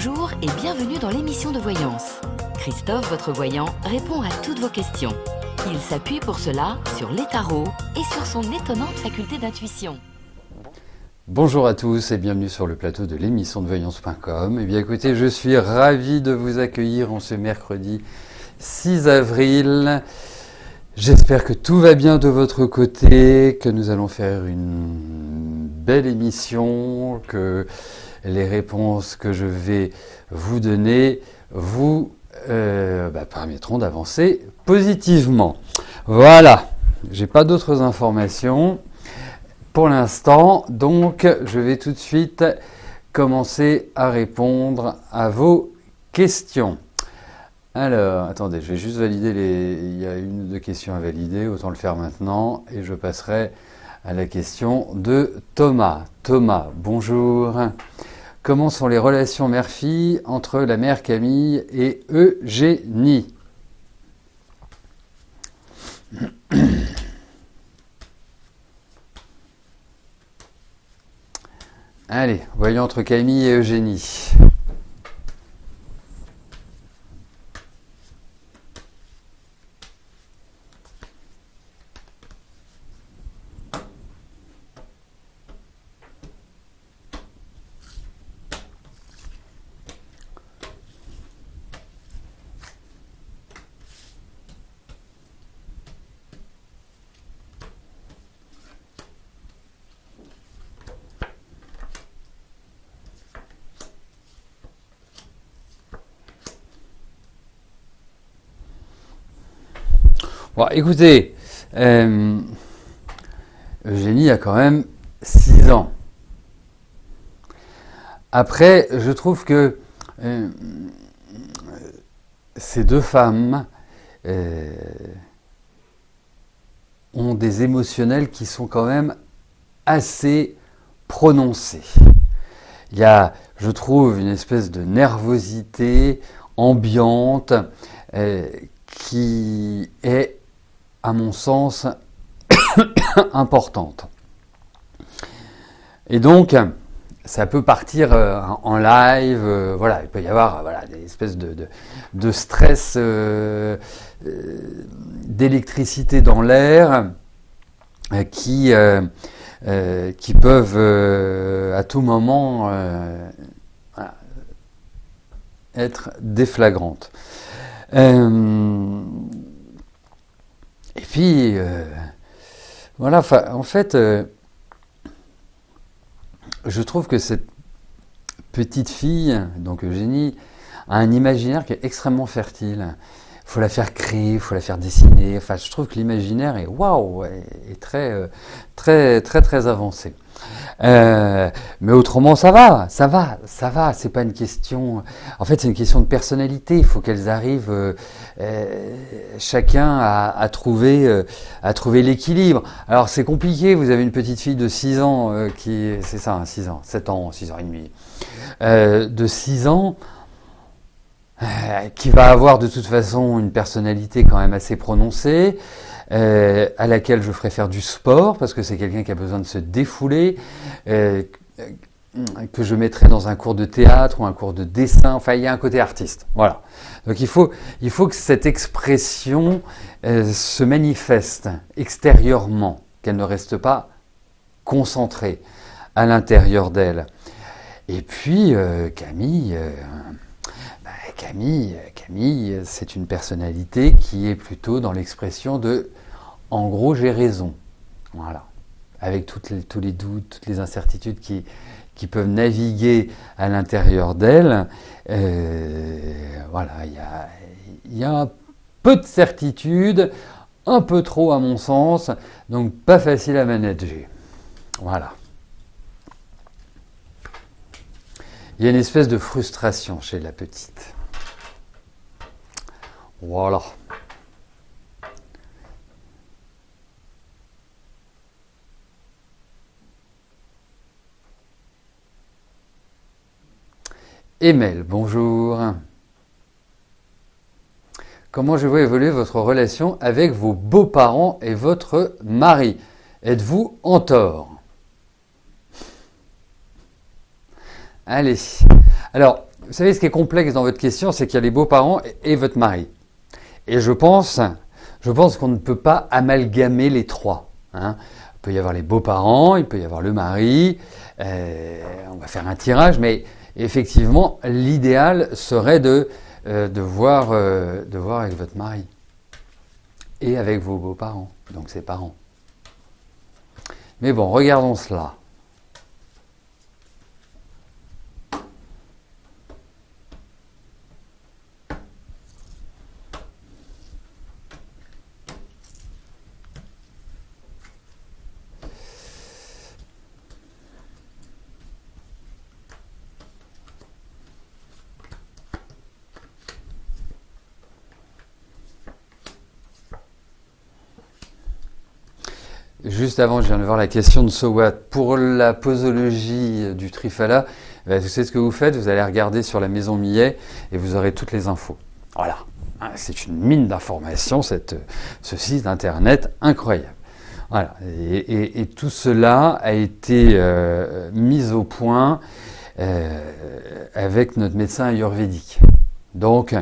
Bonjour et bienvenue dans l'émission de voyance. Christophe, votre voyant, répond à toutes vos questions. Il s'appuie pour cela sur les tarots et sur son étonnante faculté d'intuition. Bonjour à tous et bienvenue sur le plateau de l'émission de voyance.com. Eh bien écoutez, je suis ravi de vous accueillir en ce mercredi 6 avril. J'espère que tout va bien de votre côté, que nous allons faire une belle émission, que les réponses que je vais vous donner vous permettront d'avancer positivement. Voilà, j'ai pas d'autres informations pour l'instant, donc je vais tout de suite commencer à répondre à vos questions. Alors, attendez, je vais juste valider il y a une ou deux questions à valider, autant le faire maintenant, et je passerai à la question de Thomas. Thomas, bonjour. Comment sont les relations mère-fille entre la mère Camille et Eugénie? Allez, voyons entre Camille et Eugénie. Bon, écoutez, Eugénie a quand même 6 ans. Après, je trouve que ces deux femmes ont des émotionnels qui sont quand même assez prononcés. Il y a, je trouve, une espèce de nervosité ambiante qui est, à mon sens, importante. Et donc, ça peut partir en live, voilà, il peut y avoir des espèces de stress, d'électricité dans l'air qui peuvent à tout moment être déflagrantes. Et puis, voilà, en fait, je trouve que cette petite fille, donc Eugénie, a un imaginaire qui est extrêmement fertile. Il faut la faire créer, il faut la faire dessiner. Enfin, je trouve que l'imaginaire est très, très, très, très avancé. Mais autrement, ça va. C'est pas une question. En fait, c'est une question de personnalité. Il faut qu'elles arrivent, chacun à trouver l'équilibre. Alors, c'est compliqué. Vous avez une petite fille de 6 ans c'est ça, 6 ans, 7 ans, 6 ans et demi, de 6 ans. Qui va avoir de toute façon une personnalité quand même assez prononcée, à laquelle je ferai faire du sport, parce que c'est quelqu'un qui a besoin de se défouler, que je mettrai dans un cours de théâtre ou un cours de dessin, enfin il y a un côté artiste, voilà. Donc il faut que cette expression se manifeste extérieurement, qu'elle ne reste pas concentrée à l'intérieur d'elle. Et puis Camille, c'est une personnalité qui est plutôt dans l'expression de « en gros, j'ai raison ». Voilà. Avec tous les doutes, toutes les incertitudes qui peuvent naviguer à l'intérieur d'elle, voilà, il y a un peu de certitude, un peu trop à mon sens, donc pas facile à manager. Voilà. Il y a une espèce de frustration chez la petite. Voilà. Emel, bonjour. Comment je vois évoluer votre relation avec vos beaux-parents et votre mari? Êtes-vous en tort? Allez. Alors, vous savez, ce qui est complexe dans votre question, c'est qu'il y a les beaux-parents et votre mari. Et je pense qu'on ne peut pas amalgamer les trois. Hein. Il peut y avoir les beaux-parents, il peut y avoir le mari. On va faire un tirage, mais effectivement, l'idéal serait de voir avec votre mari et avec vos beaux-parents, donc ses parents. Mais bon, regardons cela. Juste avant, je viens de voir la question de Sowat. Pour la posologie du Triphala, vous savez ce que vous faites, vous allez regarder sur la maison Millet et vous aurez toutes les infos. Voilà, c'est une mine d'informations, ce site internet incroyable. Voilà, et tout cela a été mis au point avec notre médecin ayurvédique. Donc,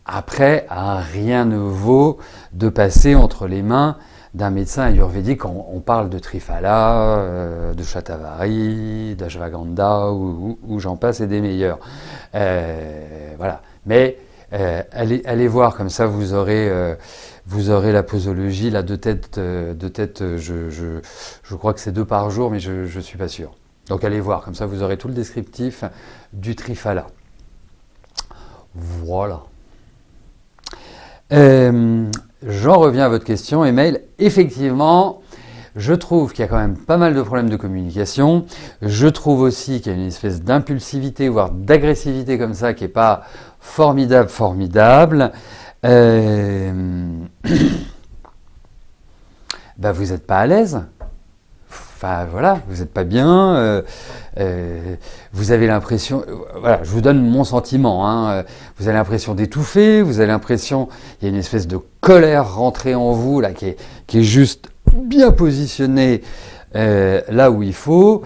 après, rien ne vaut de passer entre les mains d'un médecin ayurvédique. On parle de Triphala, de Shatavari, d'Ashwagandha, ou j'en passe et des meilleurs. Voilà. Mais allez voir, comme ça vous aurez la posologie, là, de tête, je crois que c'est 2 par jour, mais je ne suis pas sûr. Donc allez voir, comme ça vous aurez tout le descriptif du Triphala. Voilà. J'en reviens à votre question, email. Effectivement, je trouve qu'il y a quand même pas mal de problèmes de communication. Je trouve aussi qu'il y a une espèce d'impulsivité, voire d'agressivité comme ça, qui n'est pas formidable. Vous n'êtes pas à l'aise. Enfin voilà, vous n'êtes pas bien, vous avez l'impression, voilà, je vous donne mon sentiment, hein, vous avez l'impression d'étouffer, vous avez l'impression, il y a une espèce de colère rentrée en vous, là, qui est juste bien positionnée là où il faut,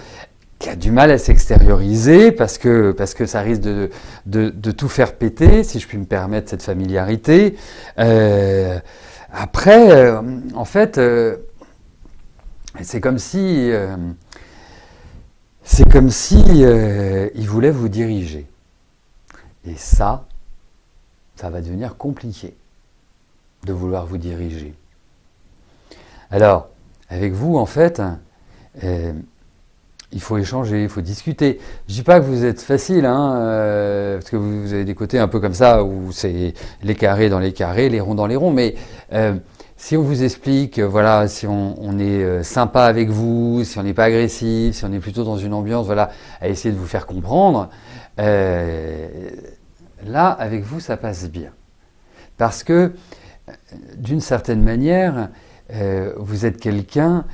qui a du mal à s'extérioriser parce que ça risque de tout faire péter, si je puis me permettre cette familiarité. Après, en fait... c'est comme si il voulait vous diriger. Et ça va devenir compliqué de vouloir vous diriger. Alors, avec vous, en fait, il faut échanger, il faut discuter. Je ne dis pas que vous êtes facile, parce que vous avez des côtés un peu comme ça, où c'est les carrés dans les carrés, les ronds dans les ronds, mais... si on vous explique, voilà, si on est sympa avec vous, si on n'est pas agressif, si on est plutôt dans une ambiance, voilà, à essayer de vous faire comprendre, là, avec vous, ça passe bien. Parce que, d'une certaine manière, vous êtes quelqu'un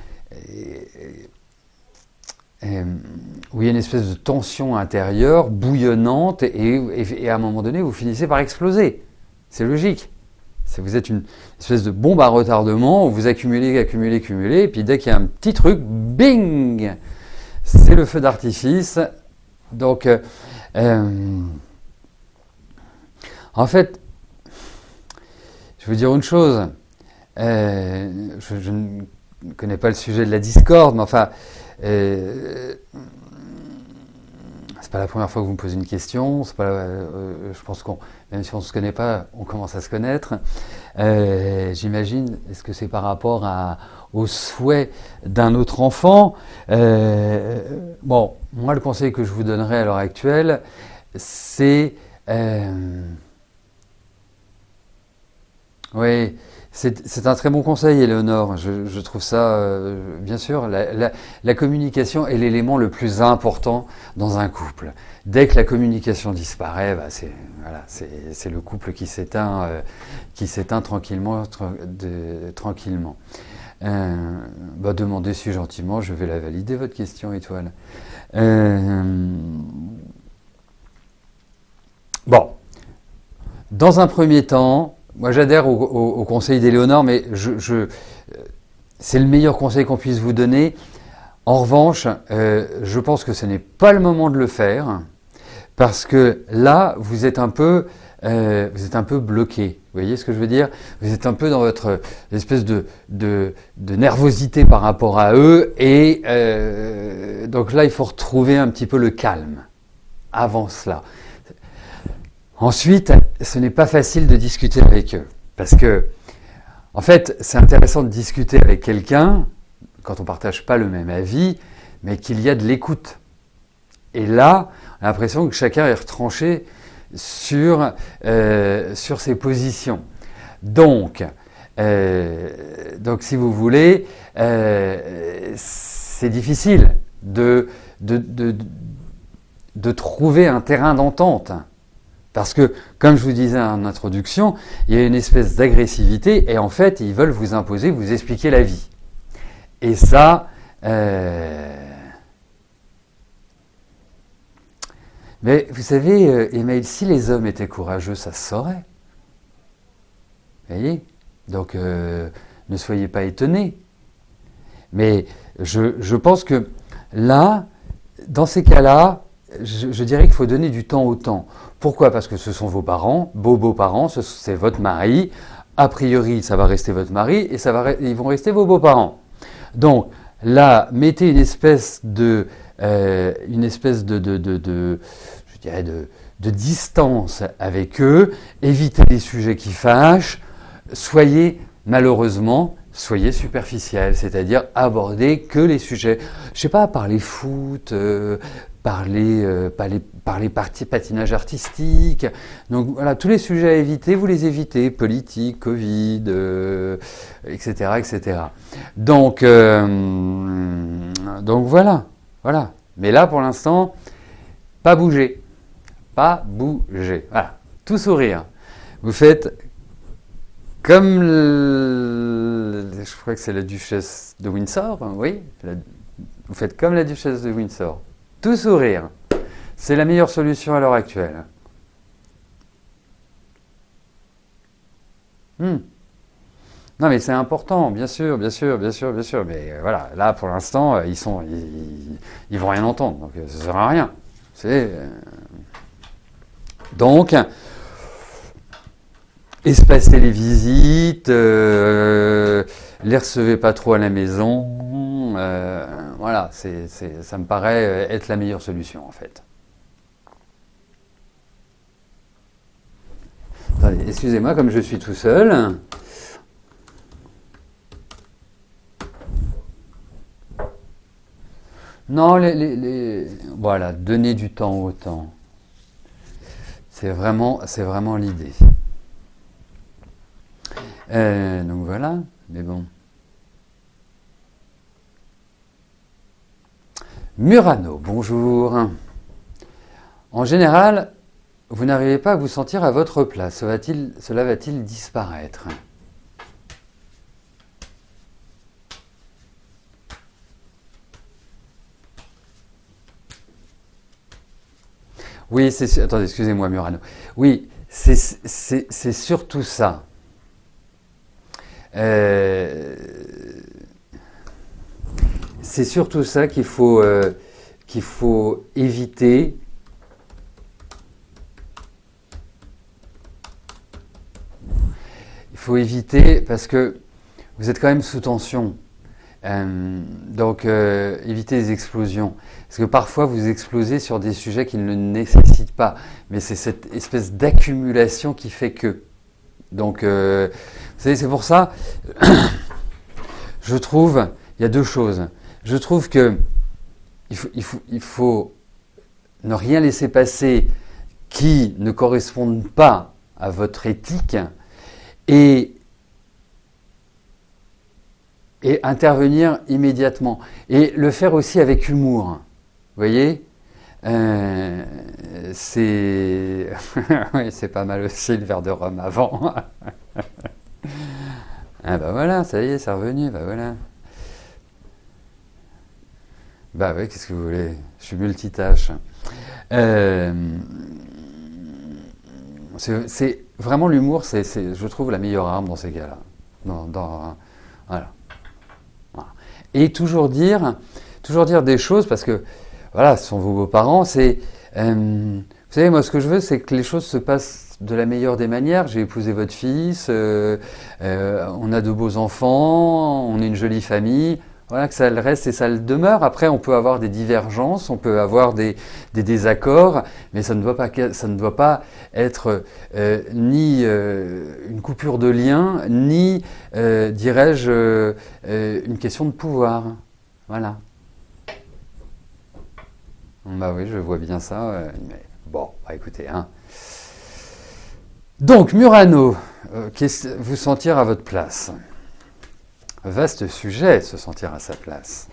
où il y a une espèce de tension intérieure, bouillonnante, et à un moment donné, vous finissez par exploser. C'est logique. Vous êtes une espèce de bombe à retardement où vous accumulez, et puis dès qu'il y a un petit truc, bing, c'est le feu d'artifice. Donc, en fait, je vais vous dire une chose. Je ne connais pas le sujet de la discorde, mais enfin, c'est pas la première fois que vous me posez une question. C'est pas, je pense même si on ne se connaît pas, on commence à se connaître. J'imagine, est-ce que c'est par rapport au souhait d'un autre enfant? Bon, moi, le conseil que je vous donnerais à l'heure actuelle, c'est... oui, c'est un très bon conseil, Éléonore. Je trouve ça, bien sûr, la communication est l'élément le plus important dans un couple. Dès que la communication disparaît, c'est le couple qui s'éteint tranquillement. Demandez-y gentiment, je vais la valider, votre question, Étoile. Bon, dans un premier temps, moi j'adhère au conseil d'Éléonore, mais c'est le meilleur conseil qu'on puisse vous donner. En revanche, je pense que ce n'est pas le moment de le faire, Parce que là, vous êtes un peu bloqué. Vous voyez ce que je veux dire? Vous êtes un peu dans votre espèce de nervosité par rapport à eux. Et donc là, il faut retrouver un petit peu le calme avant cela. Ensuite, ce n'est pas facile de discuter avec eux. Parce que, en fait, c'est intéressant de discuter avec quelqu'un quand on ne partage pas le même avis, mais qu'il y a de l'écoute. Et là, on a l'impression que chacun est retranché sur ses positions. Donc si vous voulez, c'est difficile de trouver un terrain d'entente. Parce que, comme je vous disais en introduction, il y a une espèce d'agressivité et en fait, ils veulent vous imposer, vous expliquer la vie. Et ça, mais vous savez, Emmaüs, si les hommes étaient courageux, ça se saurait. Vous voyez? Donc, ne soyez pas étonnés. Mais je pense que là, dans ces cas-là, je dirais qu'il faut donner du temps au temps. Pourquoi? Parce que ce sont vos parents, beaux-parents, c'est votre mari. A priori, ça va rester votre mari et ils vont rester vos beaux-parents. Donc, là, mettez une espèce de distance avec eux, évitez les sujets qui fâchent, soyez superficiel, c'est-à-dire abordez que les sujets, je sais pas, parler foot, parler patinage artistique, donc voilà, tous les sujets à éviter, vous les évitez, politique, Covid, etc., etc. Donc voilà. Mais là, pour l'instant, pas bouger. Voilà. Tout sourire. Vous faites comme, je crois que c'est la duchesse de Windsor, oui. Vous faites comme la duchesse de Windsor. Tout sourire. C'est la meilleure solution à l'heure actuelle. Non, mais c'est important, bien sûr. Mais voilà, là, pour l'instant, ils vont rien entendre, donc ça ne sert à rien. Donc, espacez les visites, les recevez pas trop à la maison. Voilà, ça me paraît être la meilleure solution, en fait. Attendez, excusez-moi, comme je suis tout seul. Non, voilà, donner du temps au temps. C'est vraiment l'idée. Donc voilà, mais bon. Murano, bonjour. En général, vous n'arrivez pas à vous sentir à votre place. Cela va-t-il disparaître? Oui, attendez, excusez-moi, Murano. Oui, c'est surtout ça. C'est surtout ça qu'il faut éviter. Il faut éviter parce que vous êtes quand même sous tension. Donc, évitez les explosions. Parce que parfois, vous explosez sur des sujets qui ne le nécessitent pas. Mais c'est cette espèce d'accumulation qui fait que. Donc, vous savez, c'est pour ça, je trouve, il y a deux choses. Je trouve que il faut ne rien laisser passer qui ne corresponde pas à votre éthique et intervenir immédiatement. Et le faire aussi avec humour. Vous voyez, c'est oui, c'est pas mal aussi le verre de rhum avant. Ah bah voilà, ça y est, c'est revenu, bah voilà. Bah oui, qu'est-ce que vous voulez? Je suis multitâche. C'est vraiment l'humour, c'est, je trouve, la meilleure arme dans ces cas-là. Voilà. Et toujours dire des choses, parce que voilà, ce sont vos beaux-parents, vous savez, moi, ce que je veux, c'est que les choses se passent de la meilleure des manières. J'ai épousé votre fils, on a de beaux enfants, on est une jolie famille. Voilà, que ça le reste et ça le demeure. Après, on peut avoir des divergences, on peut avoir des désaccords, mais ça ne doit pas être ni une coupure de lien, ni, dirais-je, une question de pouvoir. Voilà. Bah oui, je vois bien ça. Mais bon, bah écoutez, hein. Donc, Murano, vous sentir à votre place. Vaste sujet, se sentir à sa place.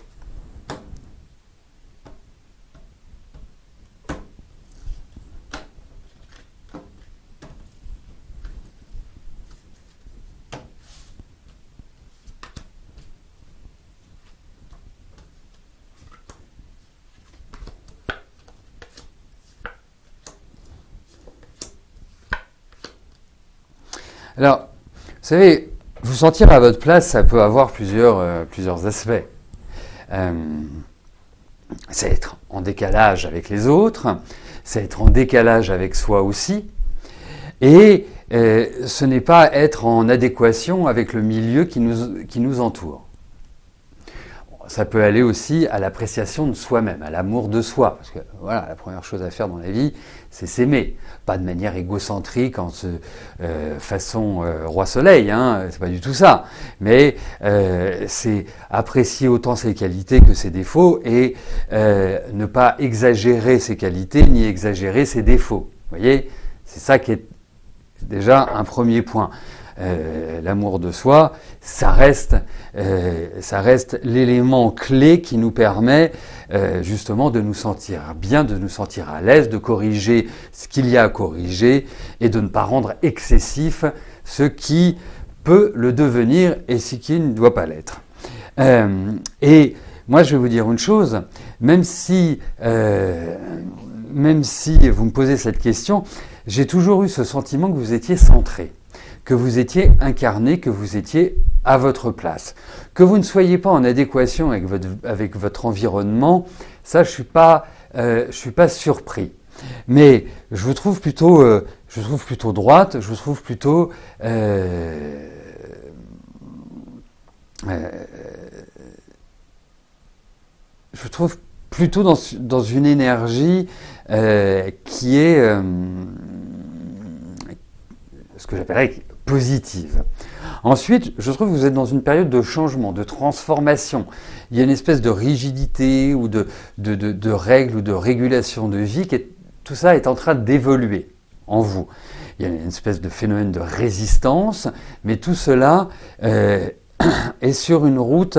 Alors, vous savez, vous sentir à votre place, ça peut avoir plusieurs aspects. C'est être en décalage avec les autres, c'est être en décalage avec soi aussi, et ce n'est pas être en adéquation avec le milieu qui nous entoure. Ça peut aller aussi à l'appréciation de soi-même, à l'amour de soi. Parce que voilà, la première chose à faire dans la vie, c'est s'aimer. Pas de manière égocentrique, façon roi soleil, hein, c'est pas du tout ça. Mais c'est apprécier autant ses qualités que ses défauts et ne pas exagérer ses qualités ni exagérer ses défauts. Vous voyez, c'est ça qui est déjà un premier point. L'amour de soi, ça reste l'élément clé qui nous permet justement de nous sentir bien, de nous sentir à l'aise, de corriger ce qu'il y a à corriger et de ne pas rendre excessif ce qui peut le devenir et ce qui ne doit pas l'être. Et moi, je vais vous dire une chose, même si vous me posez cette question, j'ai toujours eu ce sentiment que vous étiez centré, que vous étiez incarné, que vous étiez à votre place. Que vous ne soyez pas en adéquation avec votre environnement, ça je suis pas surpris. Mais je vous trouve plutôt droite, je vous trouve plutôt dans une énergie qui est ce que j'appellerais positive. Ensuite, je trouve que vous êtes dans une période de changement, de transformation. Il y a une espèce de rigidité ou de règles ou de régulation de vie tout ça est en train d'évoluer en vous. Il y a une espèce de phénomène de résistance, mais tout cela est sur une route,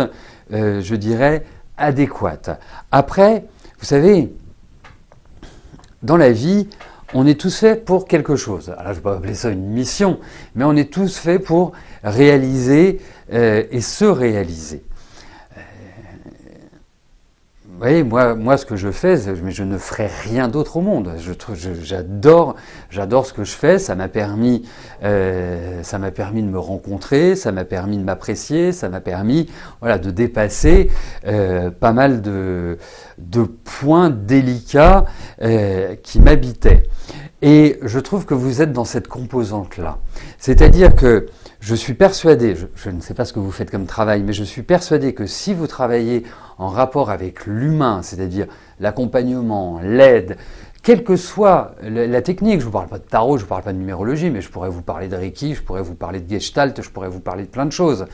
je dirais, adéquate. Après, vous savez, dans la vie, on est tous faits pour quelque chose. Alors, je ne vais pas appeler ça une mission, mais on est tous faits pour réaliser et se réaliser. Vous voyez, moi, ce que je fais, je ne ferai rien d'autre au monde. J'adore ce que je fais. Ça m'a permis de me rencontrer, ça m'a permis de m'apprécier, ça m'a permis, voilà, de dépasser pas mal de points délicats qui m'habitaient. Et je trouve que vous êtes dans cette composante-là. C'est-à-dire que je suis persuadé, je ne sais pas ce que vous faites comme travail, mais je suis persuadé que si vous travaillez en rapport avec l'humain, c'est-à-dire l'accompagnement, l'aide, quelle que soit la technique, je ne vous parle pas de tarot, je ne vous parle pas de numérologie, mais je pourrais vous parler de Reiki, je pourrais vous parler de Gestalt, je pourrais vous parler de plein de choses.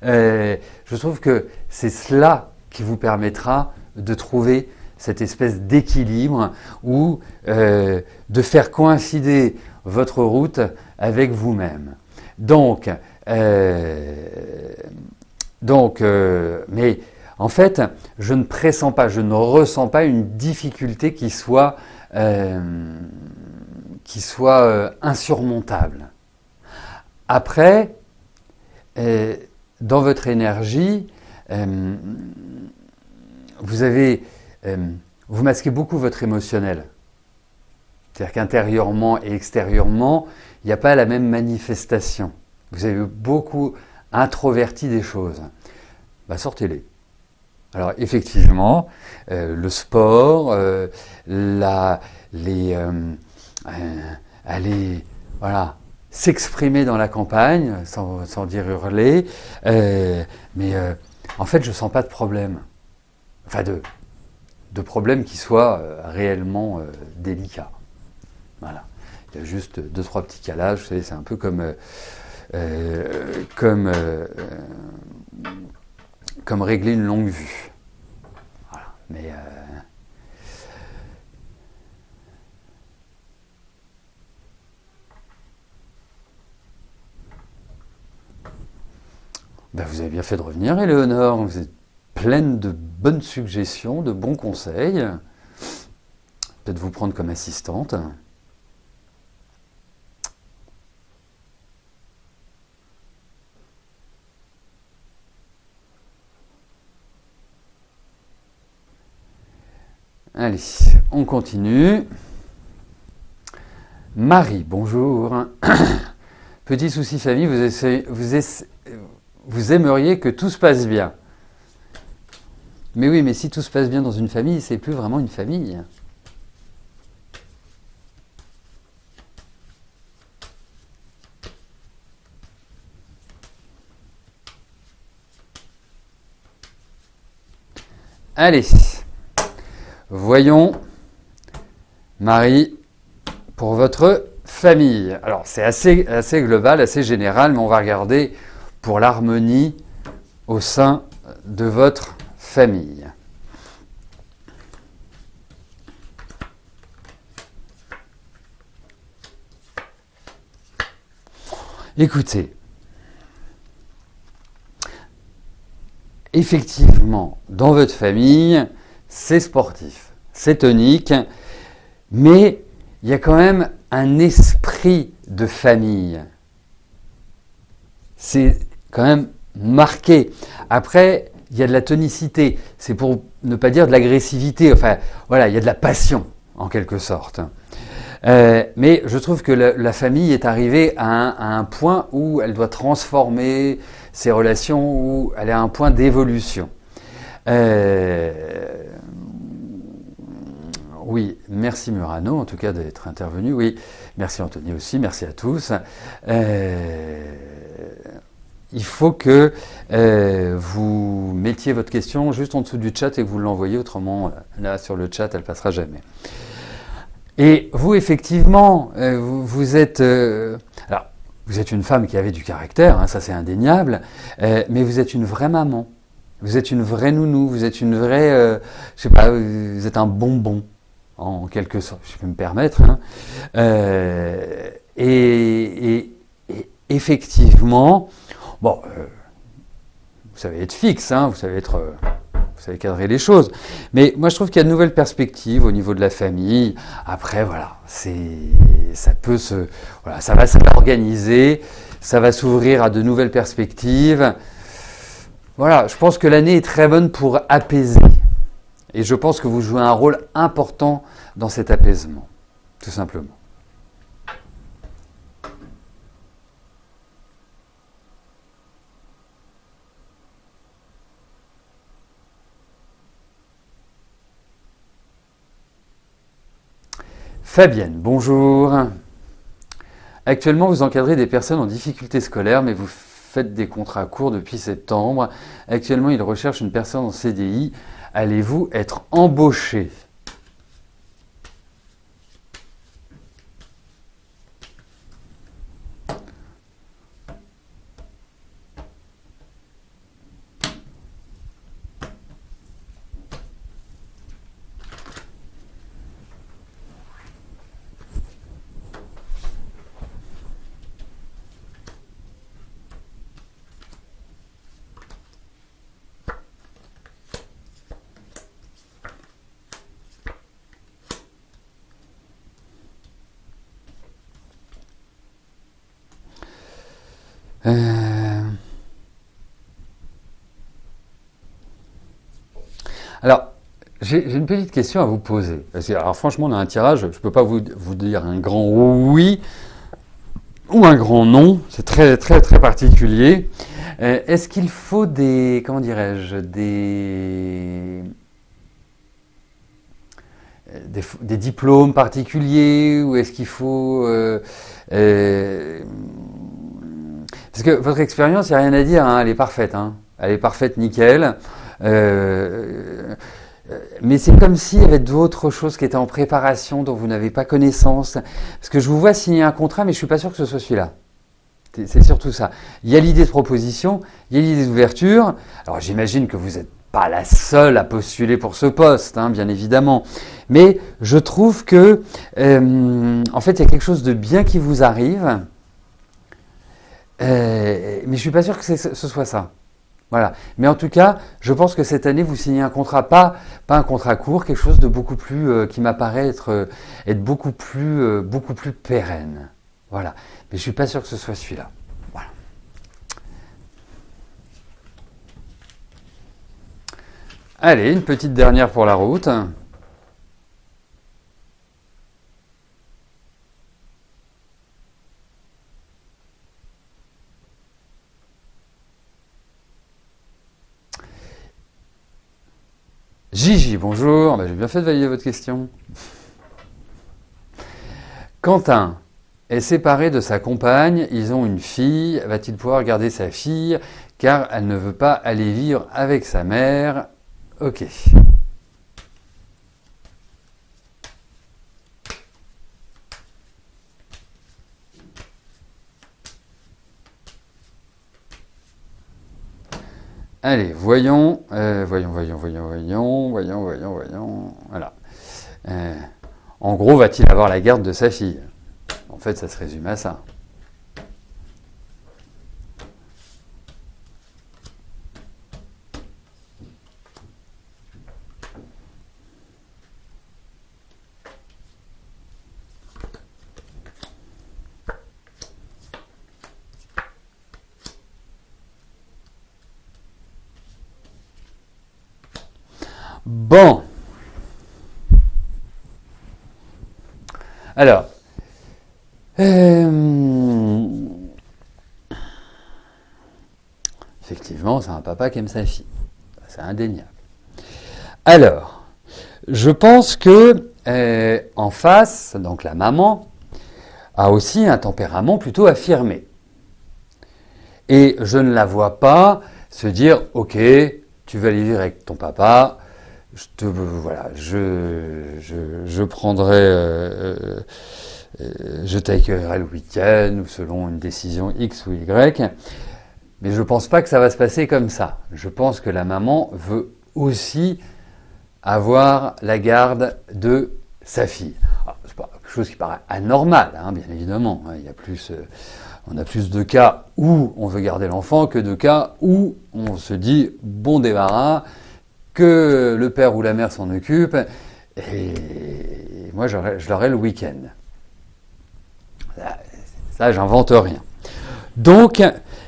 Je trouve que c'est cela qui vous permettra de trouver cette espèce d'équilibre ou de faire coïncider votre route avec vous-même. Donc, mais en fait, je ne pressens pas, je ne ressens pas une difficulté qui soit insurmontable. Après, dans votre énergie, vous masquez beaucoup votre émotionnel. C'est-à-dire qu'intérieurement et extérieurement, il n'y a pas la même manifestation. Vous avez beaucoup introverti des choses. Sortez-les. Alors effectivement, le sport, aller voilà, s'exprimer dans la campagne, sans dire hurler, mais en fait je ne sens pas de problème, enfin de problème qui soit réellement délicat. Voilà. Il y a juste 2-3 petits calages, vous savez, c'est un peu comme régler une longue vue. Voilà. Mais ben vous avez bien fait de revenir, Éléonore. Vous êtes pleine de bonnes suggestions, de bons conseils. Peut-être vous prendre comme assistante. Allez, on continue. Marie, bonjour. Petit souci famille, vous aimeriez que tout se passe bien. Mais oui, mais si tout se passe bien dans une famille, c'est plus vraiment une famille. Allez, voyons, Marie, pour votre famille. Alors, c'est assez global, assez général, mais on va regarder pour l'harmonie au sein de votre famille. Écoutez, effectivement, dans votre famille, c'est sportif, c'est tonique, mais il y a quand même un esprit de famille. C'est quand même marqué. Après, il y a de la tonicité, c'est pour ne pas dire de l'agressivité, enfin voilà, il y a de la passion en quelque sorte. Mais je trouve que la famille est arrivée à un point où elle doit transformer ses relations, où elle est à un point d'évolution. Oui, merci Murano en tout cas d'être intervenu. Oui, merci Anthony aussi, merci à tous. Il faut que vous mettiez votre question juste en dessous du chat et que vous l'envoyiez, autrement là sur le chat elle passera jamais. Et vous effectivement, vous êtes alors vous êtes une femme qui avait du caractère, hein, ça c'est indéniable, mais vous êtes une vraie maman, vous êtes une vraie nounou, vous êtes une vraie, je sais pas, vous êtes un bonbon en quelque sorte, je peux me permettre. Hein. Et effectivement, bon, vous savez être fixe, hein, vous savez cadrer les choses. Mais moi, je trouve qu'il y a de nouvelles perspectives au niveau de la famille. Après, voilà, ça peut voilà, ça va s'organiser, ça va s'ouvrir à de nouvelles perspectives. Voilà, je pense que l'année est très bonne pour apaiser. Et je pense que vous jouez un rôle important dans cet apaisement, tout simplement. Fabienne, bonjour. Actuellement, vous encadrez des personnes en difficulté scolaire, mais vous faites des contrats courts depuis septembre. Actuellement, ils recherchent une personne en CDI. Allez-vous être embauché ? Alors, j'ai une petite question à vous poser. Alors franchement, on a un tirage, je ne peux pas vous dire un grand oui ou un grand non, c'est très très très particulier. Est-ce qu'il faut des diplômes particuliers ou est-ce qu'il faut... parce que votre expérience, il n'y a rien à dire, hein, elle est parfaite. Hein. Elle est parfaite, nickel. Mais c'est comme s'il y avait d'autres choses qui étaient en préparation dont vous n'avez pas connaissance. Parce que je vous vois signer un contrat, mais je ne suis pas sûr que ce soit celui-là. C'est surtout ça. Il y a l'idée de proposition, il y a l'idée d'ouverture. Alors j'imagine que vous n'êtes pas la seule à postuler pour ce poste, hein, bien évidemment. Mais je trouve que, en fait, il y a quelque chose de bien qui vous arrive. Mais je ne suis pas sûr que ce soit ça. Voilà. Mais en tout cas, je pense que cette année, vous signez un contrat, pas un contrat court, quelque chose de beaucoup plus, qui m'apparaît être beaucoup plus pérenne. Voilà. Mais je ne suis pas sûr que ce soit celui-là. Voilà. Allez, une petite dernière pour la route. Gigi, bonjour. J'ai bien fait de valider votre question. Quentin est séparé de sa compagne. Ils ont une fille. Va-t-il pouvoir garder sa fille car elle ne veut pas aller vivre avec sa mère? Ok. Allez, voyons. Voilà. En gros, va-t-il avoir la garde de sa fille? En fait, ça se résume à ça. Bon. Alors, effectivement, c'est un papa qui aime sa fille. C'est indéniable. Alors, je pense que en face, donc la maman, a aussi un tempérament plutôt affirmé. Et je ne la vois pas se dire, ok, tu vas aller vivre avec ton papa, je prendrai, je t'accueillerai le week-end ou selon une décision X ou Y. Mais je ne pense pas que ça va se passer comme ça. Je pense que la maman veut aussi avoir la garde de sa fille. C'est pas quelque chose qui paraît anormal, hein, bien évidemment. Il y a plus, on a plus de cas où on veut garder l'enfant que de cas où on se dit bon débarras, que le père ou la mère s'en occupe, et moi je l'aurai le week-end. Ça, j'invente rien. Donc,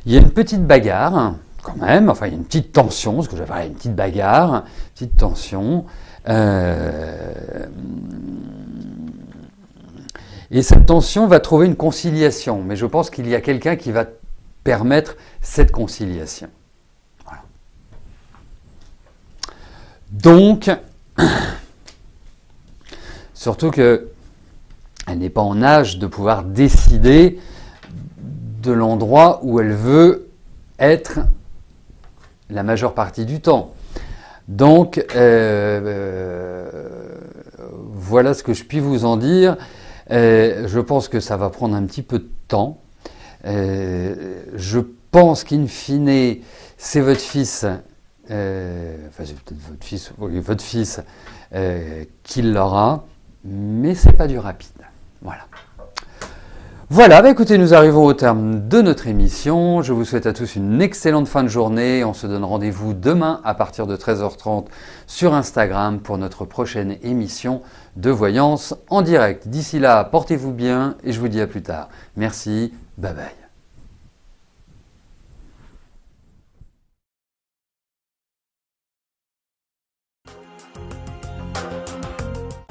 il y a une petite bagarre, quand même, enfin il y a une petite tension, ce que j'appelle une petite bagarre, petite tension. Et cette tension va trouver une conciliation, mais je pense qu'il y a quelqu'un qui va permettre cette conciliation. Voilà. Donc, surtout qu'elle n'est pas en âge de pouvoir décider de l'endroit où elle veut être la majeure partie du temps. Donc, voilà ce que je puis vous en dire. Je pense que ça va prendre un petit peu de temps. Je pense qu'in fine, c'est votre fils, enfin c'est peut-être votre fils, oui, votre fils qui l'aura, mais c'est pas du rapide. Voilà. Voilà, écoutez, nous arrivons au terme de notre émission. Je vous souhaite à tous une excellente fin de journée. On se donne rendez-vous demain à partir de 13h30 sur Instagram pour notre prochaine émission de voyance en direct. D'ici là, portez-vous bien et je vous dis à plus tard. Merci, bye bye.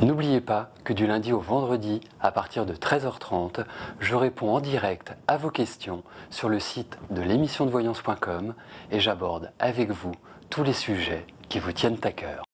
N'oubliez pas que du lundi au vendredi, à partir de 13h30, je réponds en direct à vos questions sur le site de l'émissiondevoyance.com et j'aborde avec vous tous les sujets qui vous tiennent à cœur.